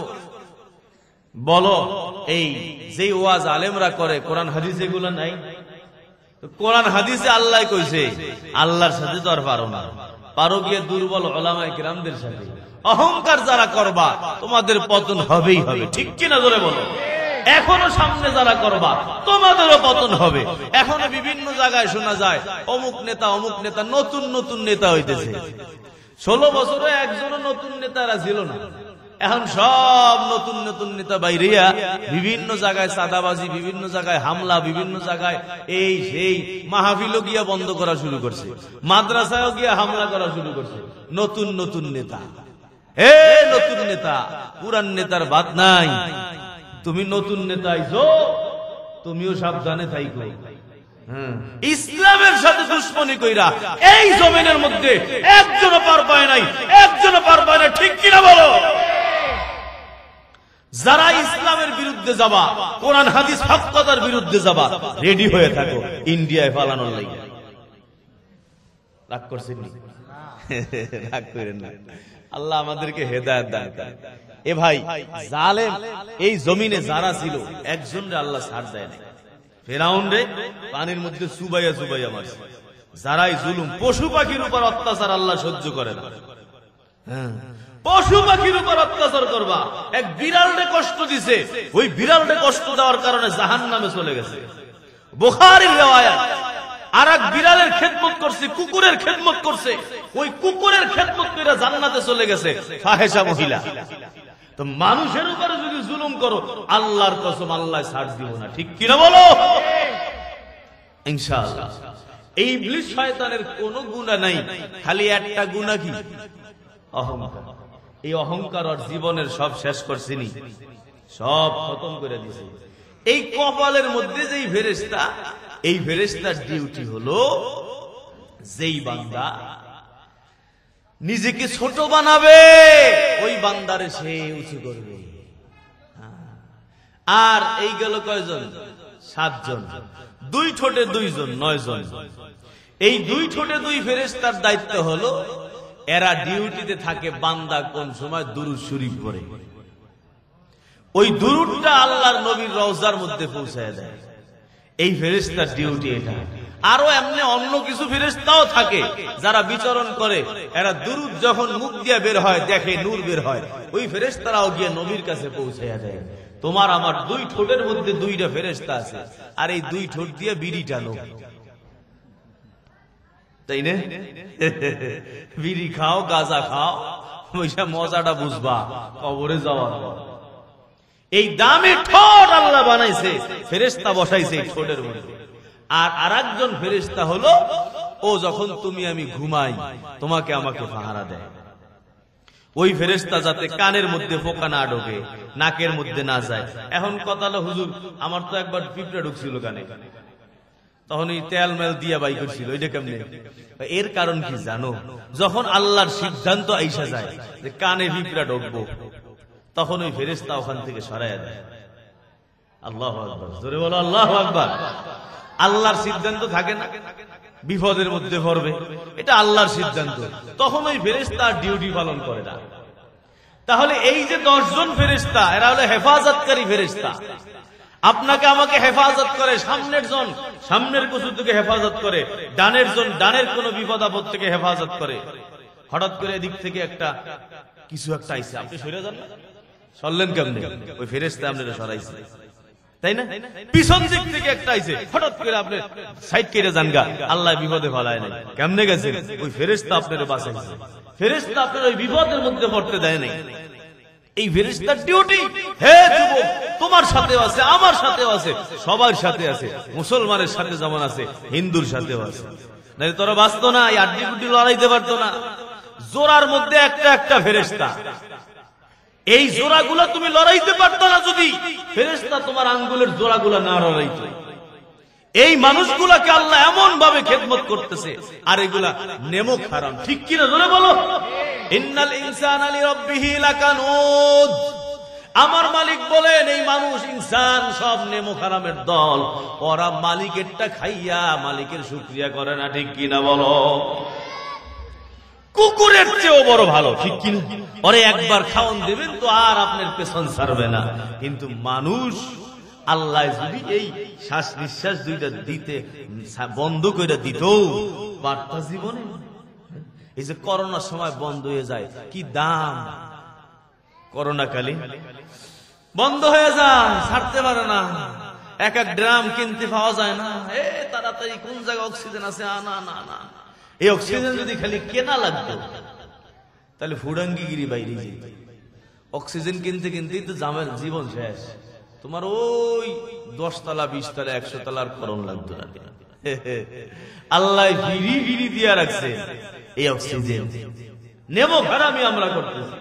বলো, এই যে ওয়াজ আলেমরা করে কোরআন হাদিস এগুলা নাই? তো কোরআন হাদিসে আল্লাহ কইছে, আল্লাহর সাথে তো আর পারো না, পারো গিয়ে দুর্বল উলামায়ে কিরামদের সাথে। অহংকার যারা করবা তোমাদের পতন হবেই হবে, ঠিক কি না? জোরে বলো। এখনো সামনে যারা করবা তোমাদেরও পতন হবে। এখনো বিভিন্ন জায়গায় শোনা যায় অমুক নেতা নতুন নতুন নেতা হইতেছে। 16 বছরে একজনও নতুন নেতারা ছিল না, এখন সব নতুন নতুন নেতা বাইরিয়া বিভিন্ন জায়গায় চাঁদাবাজি, বিভিন্ন জায়গায় হামলা, বিভিন্ন জায়গায় এই সেই মাহফিলও গিয়া বন্ধ করা শুরু করছে, মাদ্রাসায়ও গিয়া হামলা করা শুরু করছে। নতুন নতুন নেতা, হে নতুন নেতা, পুরান নেতার বাদ নাই। তুমি নতুন নেতা আইছো, তুমিও সাবধানে থাইকো। ইসলামের সাথে দুশ্মনী কইরা এই জমিনের মধ্যে একজনও পার পায় নাই, একজনও পার পায় না, ঠিক কিনা বলো? যারা ইসলামের বিরুদ্ধে যাবা, কোরআন হাদিস হক কথার বিরুদ্ধে যাবা, রেডি হয়ে থাকো ইন্ডিয়ায় পালানোর লাগি। রাগ করছেন? রাগ করেন না, আল্লাহ আমাদেরকে হেদায়েত দান করেন। এ ভাই, জালেম এই জমিনে যারা ছিল একজনরে আল্লাহ ছাড় দেয় না। ফেরাউন রে পানির মধ্যে চুবাইয়া চুবাইয়া মারছে। যারাই জুলুম, পশু পাখির উপর অত্যাচার আল্লাহ সহ্য করে না। পশু পাখির উপর অত্যাচার করবা, এক বিড়ালরে কষ্ট দিছে, ওই বিড়ালরে কষ্ট দেওয়ার কারণে জাহান্নামে চলে গেছে। বুখারীর riwayat, আর এক বিড়ালের খেদমত করছে, কুকুরের খেদমত করছে, ওই কুকুরের খেদমত করে জান্নাতে চলে গেছে ফাহেসা মহিলা। তো মানুষের উপরে যদি জুলুম করো, আল্লাহর কসম আল্লাহ ছাড় দিব না, ঠিক কিনা বলো? ইনশাআল্লাহ। এই ইবলিস শয়তানের কোনো গুনাহ নাই, খালি একটা গুনাহ, কি? অহংকার। এই অহংকার আর জীবনের সব শেষ করছিনি, সব খতম করে দিছে। এই কপালের মধ্যে যেই ফেরেশতা, এই ফেরেশতার ডিউটি হলো যেই বান্দা নিজেকে ছোট বানাবে ওই বান্দারে সে উঁচু করবে। আর এই গেল কয়জন? 7 জন। 2 ঠোঁটে 2 জন, 9 জন। এই 2 ঠোঁটে 2 ফেরেশতার দায়িত্ব হলো এরা ডিউটিতে থাকে বান্দা কোন সময় দুরূদ শরীফ পড়ে, ওই দুরূদটা আল্লাহর নবীর রওজার মধ্যে পৌঁছায় দেয়। এই ফেরেশতার ডিউটি এটা। আরো এমনি অন্য কিছু ফেরেশতাও থাকে যারা বিচরণ করে, এরা দুরূদ যখন মুখ দিয়ে বের হয় দেখে নূর বের হয়, ওই ফেরেশতারাও গিয়ে নবীর কাছে পৌঁছায় দেয়। তোমার আমার 2 ঠোঁটের মধ্যে 2টা ফেরেশতা আছে, আর এই 2 ঠোঁট দিয়ে বিড়ি টানো, তাই না? বিড়ি খাও, গাঁজা খাও, ওইসা মজাটা বুঝবা কবরে যাওয়ার পর। এই দামি ঠোঁট আল্লাহ বানাইছে, ফেরেশতা বসাইছে এই ঠোঁটের মধ্যে। আর আরেকজন ফেরেশতা হলো ও যখন তুমি আমি ঘুমাই তোমাকে আমাকে পাহারা দেয়। ওই ফেরেশতা যাতে কানের মধ্যে পোকা না ঢোকে, নাকের মধ্যে না যায়। এখন কথা হলো, হুজুর আমার তো একবার পিঁপড়া ঢুকছিল কানে, তখন এই তেল মেল দিয়া বাই করছিল, এটা কেমনে? এর কারণ কি জানো? যখন আল্লাহর সিদ্ধান্ত আইসা যায় যে কানে পিঁপড়া ঢুকবো, তখন ওই ফেরেশতা ওখান থেকে সরাইয়া দেয়। আল্লাহু আকবার, জোরে বলো আল্লাহু আকবার। আল্লাহর সিদ্ধান্ত থাকে না, বিপদের মধ্যে পড়বে, এটা আল্লাহর সিদ্ধান্ত, তখন ওই ফেরেশতা ডিউটি পালন করে না। তাহলে এই যে 10 জন ফেরেশতা, এরা হলো হেফাজতকারী ফেরেশতা। আপনাকে আমাকে হেফাজত করে, সামনের জন সামনের কিছু থেকে হেফাজত করে, ডানের জন ডানের কোন বিপদ আপদ থেকে হেফাজত করে। হঠাৎ করে এদিক থেকে একটা কিছু একটা আইছে, আপনি সরে যান না, সরলেন কেমনে? ওই ফেরেশতা আপনারা সরাইছে, তাই না? পিছন দিক থেকে একটা আইছে, হঠাৎ করে আপনি সাইড কেটে যান গা, আল্লাহ বিপদে ফেলায় নাই, কেমনে গেছে? ওই ফেরেশতা আপনারা বাঁচাইছে। ফেরেশতা আপনার ওই বিপদের মধ্যে পড়তে দেয় নাই। এই ফেরেশতার ডিউটি, হে যুবক, তোমার সাথেও আছে, আমার সাথেও আছে, সবার সাথে আছে। মুসলমানের সাথে যেমন আছে, হিন্দুর সাথেও আছে। নাহলে তোরা বাঁচতো না, এই আড্ডি গুড্ডি লড়াইতে পারতো না। জোড়ার মধ্যে একটা একটা ফেরেশতা। এই জোড়াগুলো তুমি লড়াইতে পারতো না যদি ফেরেশতা তোমার আঙ্গুলের জোড়াগুলো না লড়াইতো। এই মানুষগুলাকে আল্লাহ এমন ভাবে খেদমত করতেছে, আর এগুলা নেমক হারাম। ঠিক কিনা জোরে বলো। ইন্নাল ইনসানা লিরাব্বিহি লাকানুদ। আমার মালিক বলেন এই মানুষ ইনসান সব নেমক হারামের দল। ওরা মালিকেরটা খাইয়া মালিকের শুকরিয়া করে না। ঠিক কিনা বলো। কুকুরের চেয়েও বড় ভালো। ঠিক কিনা। ওরে একবার খাওয়ান দেবেন তো আর আপনার পেছন ছাড়বে না। কিন্তু মানুষ আল্লাহ যদি এই শ্বাস নিঃশ্বাস দুইটা দিতে বন্ধ করে দিত পারতা জীবনে। এই যে করোনার সময় বন্ধ হয়ে যায়, কি দাম। করোনা কালে বন্ধ হয়ে যায়, ছাড়তে পারে না। এক এক ড্রাম কিনতে পাওয়া যায় না। তাড়াতাড়ি কোন জায়গায় অক্সিজেন আছে, না না না। এই অক্সিজেন যদি খালি কেনা লাগতো তাহলে ফুডাঙ্গিগিরি বাইরে যেত। অক্সিজেন কিনতে কিনতেই তো জামের জীবন শেষ। তোমার ওই 10 তলা 20 তলা 100 তলার করণ লাগতো না। আল্লাহ ফিরি ফিরি দিয়া রাখছে এই অক্সিজেন। নেমো হারামি আমরা করতেছি।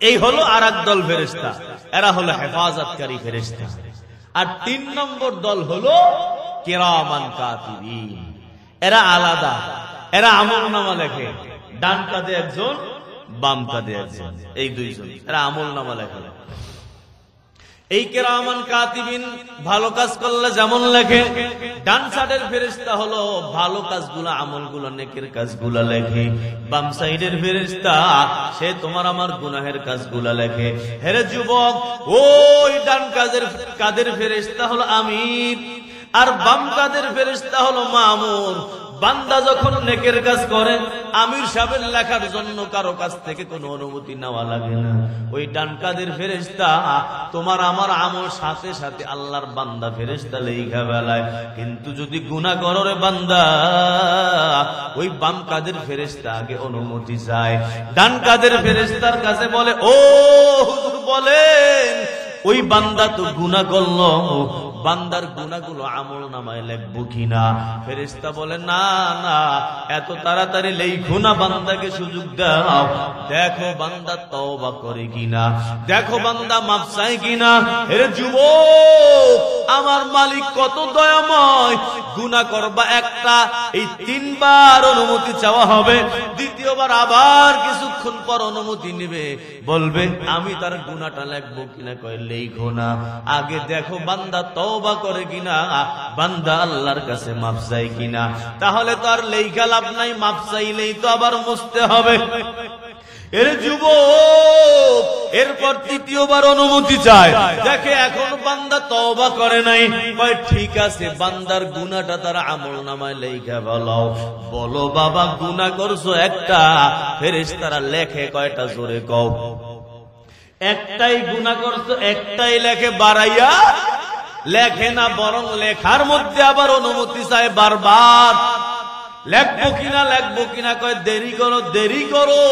এই হলো আর এক দল ফেরেশতা, এরা হলো হেফাজতকারী ফেরেশতা। আর 3 নম্বর দল হলো কিরামান কাতিবিন। এরা আলাদা, এরা আমলনামা লেখে। ডান কাঁধে একজন, বাম কাঁধে একজন, এই দুইজন এরা আমলনামা লেখে। এই কিরামান কাতিবিন ভালো কাজ করলে যেমন লেখে, ডান সাইডের ফেরেশতা হলো ভালো কাজগুলো আমলগুলো নেকের কাজগুলো লেখে। বাম সাইডের ফেরেশতা সে তোমার আমার গুনাহের কাজগুলো লেখে। হেরে যুবক, ওই ডান কাদের ফেরেশতা হলো আমির, আর বাম কাদের ফেরেশতা হলো মামুর। বান্দা যখন নেকের কাজ করে আমির সাহেবের লেখার জন্য কারো কাছ থেকে কোনো অনুমতি নেওয়া লাগে না। ওই ডান কাদের ফেরেশতা তোমার আমার আমল সাথে সাথে আল্লাহর বান্দা ফেরেশতা লেখা বেলায়। কিন্তু যদি গুনাহ করে বান্দা, ওই বাম কাদের ফেরেশতা আগে অনুমতি চায়। ডান কাদের ফেরেশতার কাছে বলে, ও হুজুর বলেন ওই বান্দা তো গুনাহ করলো, বান্দার গুনাহগুলো আমল নামায় লিখবো কিনা? ফেরেশতা বলে, না না, এত তাড়াতাড়ি লিখো না, বান্দাকে সুযোগ দাও। দেখো বান্দা তওবা করে কিনা, দেখো বান্দা মাফ চায় কিনা। হে যুবক, আমার মালিক কত দয়াময়। গুনাহ করবা একটা, এই 3 বার অনুমতি চাওয়া হবে। দ্বিতীয়বার আবার কিছুক্ষণ পর অনুমতি নেবে, বলবে আমি তার গুনাহটা লিখবো কিনা। কয় লিখো না, আগে দেখো বান্দা তওবা করে কিনা, বান্দা আল্লাহর কাছে মাফ চায় কিনা। তাহলে তো আর লেখা লাভ নাই, মাফ চাইলেই তো আবার মুছতে হবে। এর যুবক এরপর তৃতীয়বার অনুমতি চায়, দেখে এখন বান্দা তওবা করে নাই। কয় ঠিক আছে, বান্দার গুনাহটা তার আমলনামায় লেখা বলো। বলো বাবা গুনাহ করছো একটা। ফেরেশতারা লেখে কয়টা? জোরে কও। একটাই গুনাহ করছো, একটাই লেখে, বাড়াইয়া লেখে না, বরং লেখার মধ্যে আবার অনুমতি চায় বারবার। লেখবো কিনা, লেখবো কিনা। কয় দেরি করো, দেরি করো,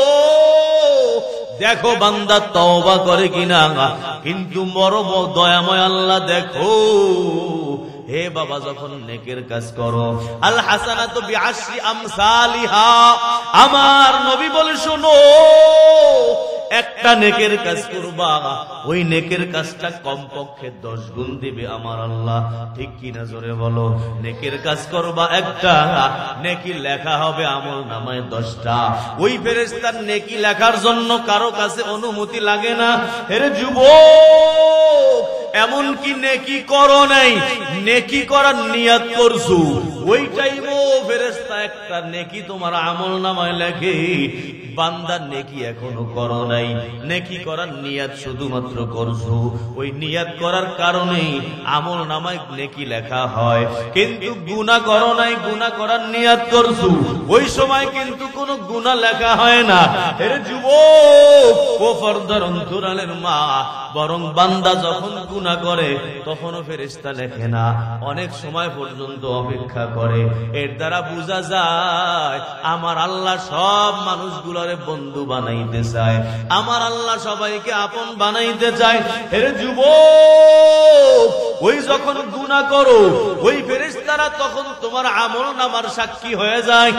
দেখো বান্দা তওবা করে কিনা। কিন্তু মরব দয়াময় আল্লাহ দেখো। হে বাবা, যখন নেকের কাজ করো, আল হাসানাতু বিআশরি আমসালিহা, আমার নবী বলে শোনো, একটা নেকের কাজ করবা, ওই নেকের কাজটা কমপক্ষে 10 গুণ দিবে আমার আল্লাহ। ঠিক কিনা জোরে বলো। নেকের কাজ করবা একটা, নেকি লেখা হবে আমল নামায় 10টা। ওই ফেরেশতার নেকি লেখার জন্য কারো কাছে অনুমতি লাগে না। হে যুবক, এমন কি নেকি করো নাই, নেকি করার নিয়ত করছো, ওই টাইমও ফেরেশতা একটা নেকি তোমার আমল নামায় লেখে। বান্দার নেকি এখনো করো নাই, নেকি করার নিয়ত শুধুমাত্র করছো, ওই নিয়ত করার কারণে আমল নামায় নেকি লেখা হয়। কিন্তু গুনাহ করো নাই, গুনাহ করার নিয়ত করছো, ওই সময় কিন্তু কোনো গুনাহ লেখা হয় না। হে যুবক, ও পর্দার অন্তরালের মা, বরং বান্দা যখন গুনাহ করে তখনও ফেরেশতা লেখে না, অনেক সময় পর্যন্ত অপেক্ষা করে। এর দ্বারা বোঝা যায় আমার আল্লাহ সব মানুষগুলোরে বন্ধু বানাইতে চায়, আমার আল্লাহ সবাইকে আপন বানাইতে চায়। হে যুবক, ওই যখন গুনাহ করো, ওই ফেরেশতারা তখন তোমার আমল নামার সাক্ষী হয়ে যায়।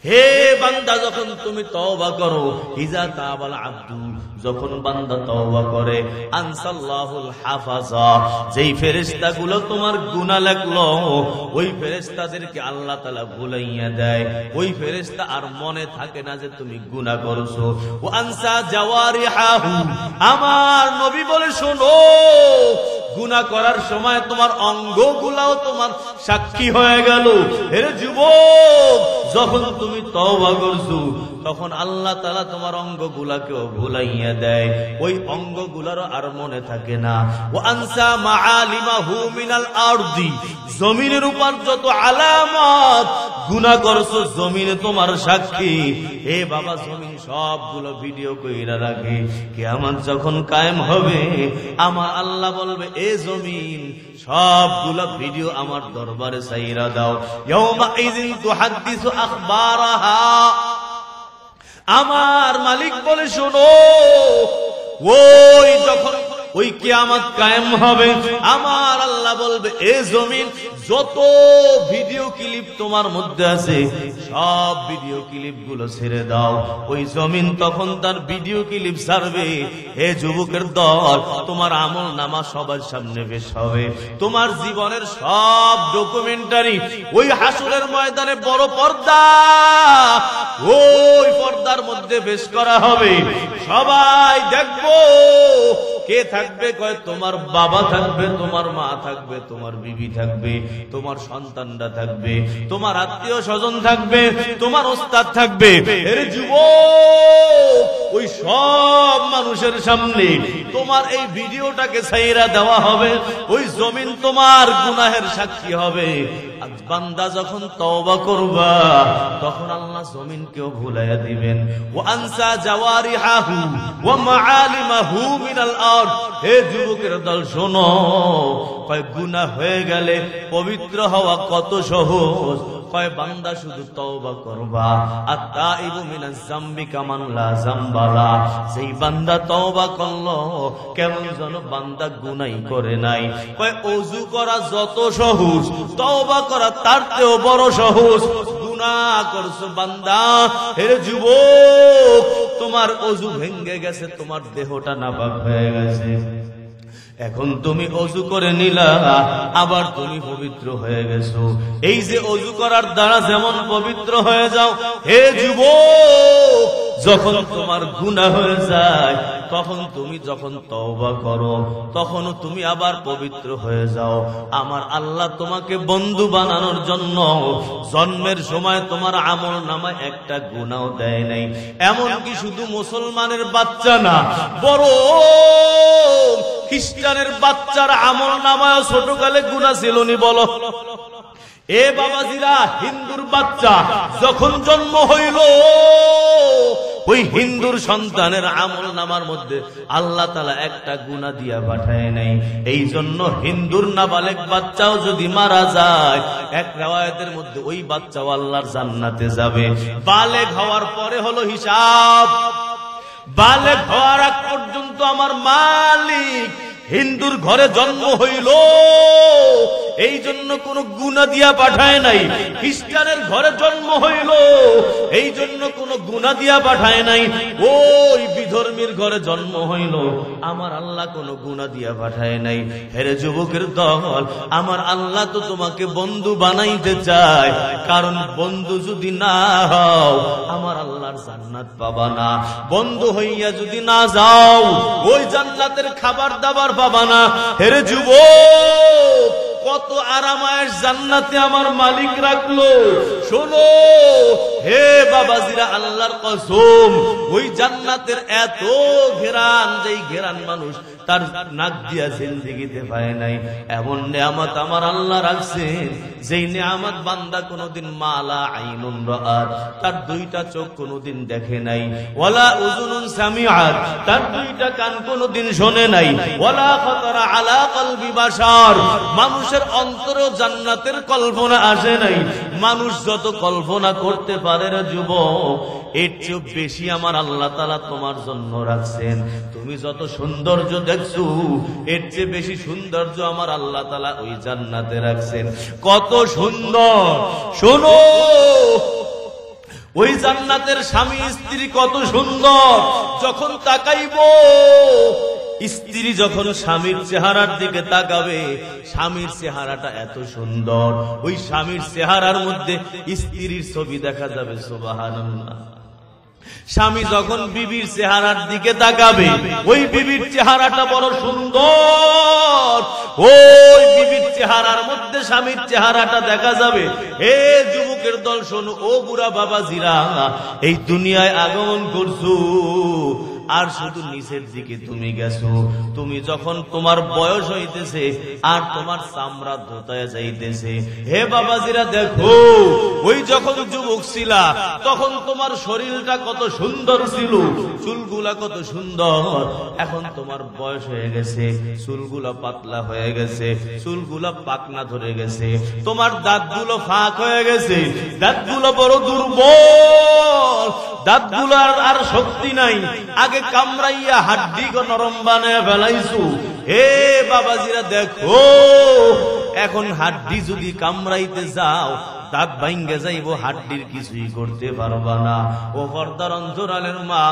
হে বান্দা, যখন তুমি তওবা করো, ইজা তাবাল আব্দু, যখন বান্দা তওবা করে, আনসাল্লাহুল হাফাজা, যেই ফেরেশতাগুলো তোমার গুনাহ লাগলো ওই ফেরেশতাদেরকে আল্লাহ তাআলা ভুলাইয়া দেয়। ওই ফেরেশতা আর মনে থাকে না যে তুমি গুনাহ করছো। ওয়া আনসা জাওয়ারিহাহু, আমার নবী বলে শোনো, গুনাহ করার সময় তোমার অঙ্গগুলাও তোমার সাক্ষী হয়ে গেল। হে যুবক, যখন তুমি তওবা করছো তখন আল্লাহ তাআলা তোমার অঙ্গগুলাকেও ভুলাইয়া দেয়, ওই অঙ্গগুলারও আর মনে থাকে না। ওয়া আনসা মাআলিমাহু মিনাল আরদি, জমিনের উপর যত আলামত গুনাহ করছো জমিনে তোমার সাক্ষী। হে বাবা, জমিন সবগুলো ভিডিও কইরা রাখে। কিয়ামত যখন কায়েম হবে, আমার আল্লাহ বলবে, এ জমিন সবগুলো ভিডিও আমার দরবারে ছাইরা দাও। ইয়াউমা ইযিন তুহাদ্দিসু আখবারাহা, আমার মালিক বলে শোনো, ওই যখন ওই কিয়ামত কায়েম হবে, আমার আল্লাহ বলবে, এ জমিন যত ভিডিও ক্লিপ তোমার মধ্যে আছে সব ভিডিও ক্লিপ গুলো ছেড়ে দাও। ওই জমিন তখন তার ভিডিও ক্লিপ ছাড়বে। হে যুবকের দল, তোমার আমল নামা সবার সামনে পেশ হবে। তোমার জীবনের সব ডকুমেন্টারি ওই হাসরের ময়দানে বড় পর্দা, ওই পর্দার মধ্যে পেশ করা হবে। সবাই দেখবো। কে থাকবে? কয় তোমার বাবা থাকবে, তোমার মা থাকবে, তোমার বিবি থাকবে, তোমার সন্তানরা থাকবে, তোমার আত্মীয় স্বজন থাকবে, তোমার ওস্তাদ থাকবে। এর যুবক, ওই সব মানুষের সামনে তোমার এই ভিডিওটাকে ছাইরা দেওয়া হবে। ওই জমিন তোমার গুনাহের সাক্ষী হবে। আজ বান্দা যখন তওবা করবা, তখন আল্লাহ জমিনকেও ভুলাইয়া দিবেন। ওয়া আনসা জাওয়ারিহাহু ওয়া মাআলিমাহু মিনাল আরদ। হে যুবকের দল শোনো, কয় গুনাহ হয়ে গেলে পবিত্র হওয়া কত সহজ। কয় বান্দা শুধু তওবা করবা। আত-তাইবু মিনাজ যামবি কামান লা যামবালা, সেই বান্দা তওবা করলো কেমন যেন বান্দা গুনাহ করে নাই। কয় ওযু করা যত সহজ, তওবা করা তার চেয়েও বড় সহজ। গুনাহ করছো বান্দা, হে যুবক, তোমার ওযু ভেঙে গেছে, তোমার দেহটা নাপাক হয়ে গেছে। এখন তুমি ওযু করে নিলা, আবার তুমি পবিত্র হয়ে গেছো। এই যে ওযু করার দ্বারা যেমন পবিত্র হয়ে যাও, হে যুবক, যখন তোমার গুনাহ হয়ে যায়, তখন তুমি যখন তওবা করো, তখনও তুমি আবার পবিত্র হয়ে যাও। আমার আল্লাহ তোমাকে বন্ধু বানানোর জন্য জন্মের সময় তোমার আমল নামায় একটা গুনাহ দেয় নাই। এমনকি শুধু মুসলমানের বাচ্চা না, বড় খ্রিস্টানের বাচ্চার আমল নামায় ছোটকালে গুনাহ ছিল নি? বলো এ বাবাজিরা, হিন্দুর বাচ্চা যখন জন্ম হইল, ওই হিন্দুর সন্তানের আমল নামার মধ্যে আল্লাহ তাআলা একটা গুনাহ দিয়া পাঠায় নাই। এই জন্য হিন্দুর নাবালেগ বাচ্চাও যদি মারা যায়, এক riwayতের মধ্যে ওই বাচ্চাও আল্লাহর জান্নাতে যাবে। বালেগ হওয়ার পরে হলো হিসাব। বালেগ হওয়ার আগ পর্যন্ত আমার মালিক হিন্দুর ঘরে জন্ম হইল, এই জন্য কোন গুনাহ দিয়া পাঠায় নাই। খ্রিস্টানের ঘরে জন্ম হইল, এই জন্য কোন গুনাহ দিয়া পাঠায় নাই। ওই বিধর্মীর ঘরে জন্ম হইল, আমার আল্লাহ কোন গুনাহ দিয়া পাঠায় নাই। হে যুবকের দল, আমার আল্লাহ তো তোমাকে বন্ধু বানাইতে চায়, কারণ বন্ধু যদি না হও, আমার আল্লাহর জান্নাত পাবা না। বন্ধু হইয়া যদি না যাও, ওই জান্নাতের খাবার দাবার পাবা না। হে যুবক, কত আরামায়েশ জান্নাতে আমার মালিক রাখলো। শোনো হে বাবাজিরা, আল্লাহর কসম, ওই জান্নাতের এত ঘেরান, যেই ঘেরান মানুষ তার নাক দিয়া জিন্দেগিতে পায় নাই। এমন নিয়ামত আমার আল্লাহ রাখছেন, যেই নিয়ামত বান্দা কোনদিন মালা আইনুন রাআত, তার দুইটা চোখ কোনদিন দেখে নাই। ওয়ালা উযুনুন সামিআত, তার দুইটা কান কোনদিন শোনে নাই। ওয়ালা খাতারা আলা কলবি বাশার, মানুষের অন্তরেও জান্নাতের কল্পনা আসে নাই। মানুষ যত কল্পনা করতে পারে রে যুবক, এর চেয়ে বেশি আমার আল্লাহ তাআলা তোমার জন্য রাখছেন। তুমি যত সৌন্দর্য দেখছো, এর চেয়ে বেশি সৌন্দর্য আমার আল্লাহ তাআলা ওই জান্নাতে রাখছেন। কত সুন্দর! শোনো, ওই জান্নাতের স্বামী স্ত্রী কত সুন্দর, যখন তাকাইবো স্ত্রী যখন স্বামীর চেহারার দিকে তাকাবে, স্বামীর চেহারাটা এত সুন্দর, ওই স্বামীর চেহারার মধ্যে স্ত্রীর ছবি দেখা যাবে। সুবহানাল্লাহ। স্বামী যখন বিবির চেহারার দিকে তাকাবে, ওই বিবির চেহারাটা বড় সুন্দর, ওই বিবির চেহারার মধ্যে স্বামীর চেহারাটা দেখা যাবে। হে যুবকের দল শোনো, ও বুড়া বাবাজিরা, এই দুনিয়ায় আগমন করছো আর শুধু নিচের দিকে তুমি গেছো। তুমি যখন তোমার বয়স হইতেছে আর তোমার চামড়া ধোতায় যাইতেছে, হে বাবাজিরা দেখো, ওই যখন যুবক ছিলা তখন তোমার শরীরটা কত সুন্দর ছিল, চুলগুলা কত সুন্দর। এখন তোমার বয়স হয়ে গেছে, চুলগুলা পাতলা হয়ে গেছে, চুলগুলা পাকনা ধরে গেছে, তোমার দাঁতগুলো ফাঁক হয়ে গেছে, দাঁতগুলো বড় দুর্বল, দাঁতগুলার আর শক্তি নাই, আগে কামড়াইয়া হাড্ডি নরম বানায় ফেলাইছো। হে বাবাজিরা দেখো, এখন হাড্ডি যদি কামড়াইতে যাও দাঁত ভাঙ্গে যাইব, হাড্ডির কিছুই করতে পারবা না। ও পর্দার অন্তরালের মা,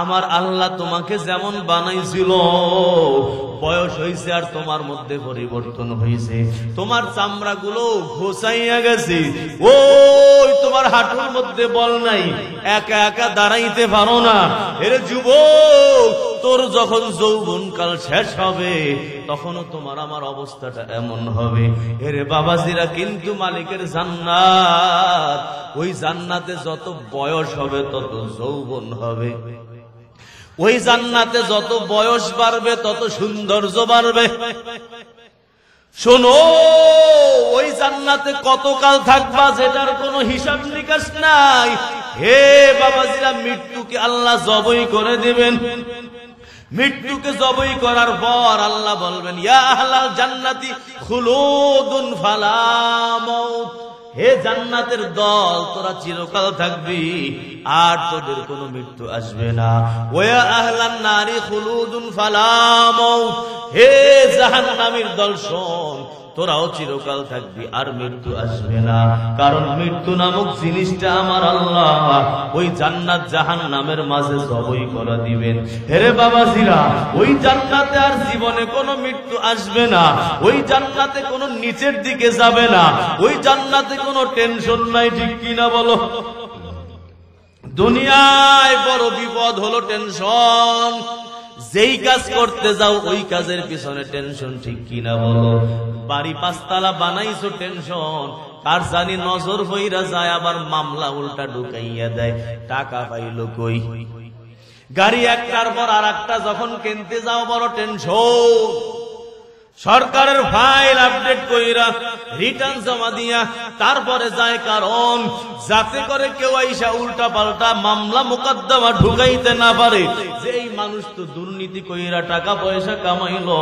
আমার আল্লাহ তোমাকে যেমন বানাইছিল, বয়স হয়েছে আর তোমার মধ্যে পরিবর্তন হয়েছে, তোমার চামড়া গুলো ঘোষাইয়া গেছে, ওই তোমার হাঁটুর মধ্যে বল নাই, একা একা দাঁড়াইতে পারো না। এর যুবক, তোর যখন যৌবনকাল শেষ হবে তখনও তোমার আমার অবস্থাটা এমন হবে। এরে বাবাজিরা, কিন্তু মালিকের জান্নাত, ওই জান্নাতে যত বয়স হবে তত যৌবন হবে, ওই জান্নাতে যত বয়স বাড়বে তত সৌন্দর্য বাড়বে। শোনো, ওই জান্নাতে কতকাল থাকবা যেটার কোনো হিসাব নিকাশ নাই। হে বাবাজিরা, মৃত্যুকে আল্লাহ জবই করে দিবেন। মৃত্যুকে জবই করার পর আল্লাহ বলবেন, ইয়া আহলাল জান্নাতি খুলুদুন ফালা মাউত, হে জান্নাতের দল, তোরা চিরকাল থাকবি আর তোদের কোনো মৃত্যু আসবে না। ওয়া আহলান নারি খুলুদুন ফালা মাউত, হে জাহান্নামীর দল শোন, তোরাও চিরকাল থাকবি আর মৃত্যু আসবে না। কারণ মৃত্যু নামক জিনিসটা আমার আল্লাহ ওই জান্নাত জাহান্নামের মাঝে জবই করে দিবেন। হেরে বাবাজিরা, ওই জান্নাতে আর জীবনে কোনো মৃত্যু আসবে না, ওই জান্নাতে কোনো নিচের দিকে যাবে না, ওই জান্নাতে কোনো টেনশন নাই, ঠিক কিনা বলো? দুনিয়ায় বড় বিপদ হলো টেনশন। যেই কাজ করতে যাও ওই কাজের পিছনে টেনশন, ঠিক কিনা বলো? বাড়ি পাঁচতলা বানাইছো, টেনশন, কার জানি নজর হইরা যায়, আবার মামলা উল্টা ঢুকাইয়া দেয়, টাকা পাইলো কই? গাড়ি একটার পর আর একটা যখন কিনতে যাও বড় টেনশন। সরকারের ফাইল আপডেট কইরা রিটার্ন জমা দিয়া তারপরে যায়, কারণ যাতে করে কেউ আইসা উল্টা পাল্টা মামলা মোকদ্দমা ঢুকাইতে না পারে যে এই মানুষ তো দুর্নীতি কইরা টাকা পয়সা কামাইলো।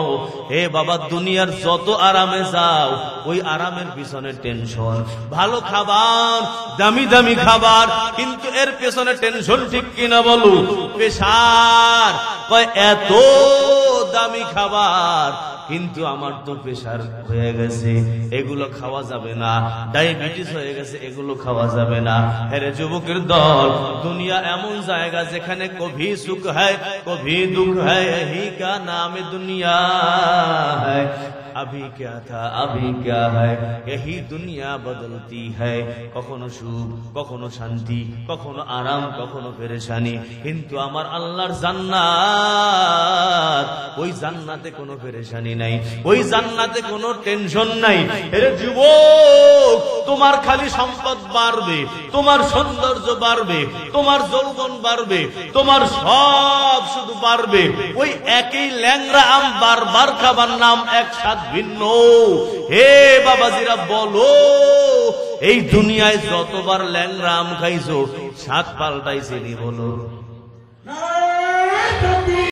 হে বাবা, দুনিয়ার যত আরামে যাও ওই আরামের পিছনে টেনশন। ভালো খাবার, দামি দামি খাবার, কিন্তু এর পেছনে টেনশন, ঠিক কিনা বলো? প্রেসার, কয় এত দামি খাবার কিন্তু আমার তো প্রেসার হয়ে গেছে, এগুলো খাওয়া যাবে না, ডায়াবেটিস হয়ে গেছে, এগুলো খাওয়া যাবে না। হেরে যুবকের দল, দুনিয়া এমন জায়গা যেখানে কভি সুখ হয় কভি দুঃখ হয়, यही का नाम दुनिया है, अभी क्या था अभी क्या है, यही दुनिया बदलती है। কখনো সুখ, কখনো শান্তি, কখনো আরাম, কখনো পেরেশানি, কিন্তু আমার আল্লাহর জান্নাত, ওই জান্নাতে কোনো পেরেশানি নাই, ওই জান্নাতে কোনো টেনশন নাই। এরে যুবক, তোমার খালি সম্পদ বাড়বে, তোমার সৌন্দর্য বাড়বে, তোমার যৌবন বাড়বে, তোমার সব শুধু বাড়বে। ওই একই ল্যাংড়া আম বারবার খাবার, নাম এক স্বাদ ভিন্ন। হে বাবাজিরা বলো, এই দুনিয়ায় যতবার ল্যাংড়া আম খাইছো স্বাদ পাল্টাইছে নি বলো?